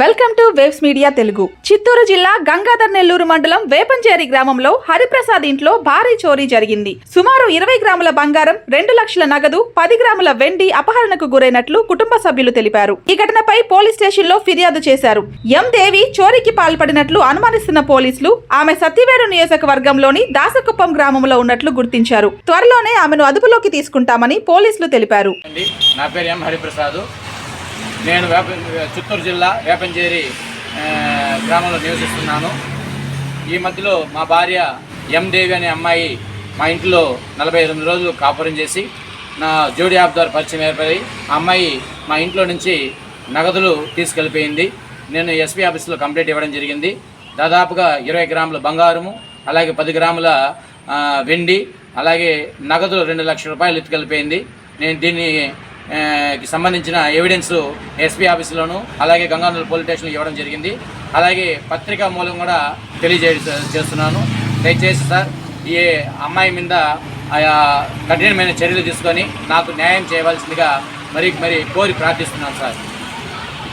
Welcome to waves media Telugu. Chittoor జిల్లా గంగాధర్ నెల్లూరు మండలం వేపంచేరి గ్రామంలో హరిప్రసాద్ ఇంట్లో భారీ చోరీ జరిగింది. సుమారు 20 గ్రాముల బంగారం, 2 లక్షల నగదు, 10 గ్రాముల వెండి అపహరణకు గురైనట్లు కుటుంబ సభ్యులు తెలిపారు. ఈ ఘటనపై పోలీస్ స్టేషన్ లో ఫిర్యాదు చేశారు. ఎం దేవి చోరీకి పాల్పడినట్లు అనుమానిస్తున్న పోలీసులు ఆమె సత్తివేడు నియోజకవర్గంలోని దాసకుప్పం గ్రామంలో ఉన్నట్లు గుర్తించారు. త్వరలోనే ఆమెను అదుపులోకి తీసుకుంటామని పోలీసులు తెలిపారు. నా పేరు ఎం హరిప్రసాద్. నేను చిత్తూరు జిల్లా వేపంచేరి గ్రామంలో నివసిస్తున్నాను. ఈ మధ్యలో మా భార్య ఎం దేవి అనే అమ్మాయి మా ఇంట్లో 48 రోజులు కాపురం చేసి నా జోడి యాప్ ద్వారా పరిచయం ఏర్పడి ఆ అమ్మాయి మా ఇంట్లో నుంచి నగదులు తీసుకెళ్ళిపోయింది. నేను ఎస్పీ ఆఫీస్లో కంప్లైంట్ ఇవ్వడం జరిగింది. దాదాపుగా 20 గ్రాముల బంగారము, అలాగే 10 గ్రాముల వెండి, అలాగే నగదు 2 లక్షల రూపాయలు ఎత్తుకెళ్ళిపోయింది. నేను దీన్ని సంబంధించిన ఎవిడెన్స్ ఎస్పీ ఆఫీసులోను అలాగే గంగాధర్ పోలీస్ స్టేషన్లో ఇవ్వడం జరిగింది. అలాగే పత్రికా మూలం కూడా తెలియజేస్తున్నాను. దయచేసి సార్ ఈ అమ్మాయి మీద కఠినమైన చర్యలు తీసుకొని నాకు న్యాయం చేయవలసిందిగా మరి కోరి ప్రార్థిస్తున్నాను సార్.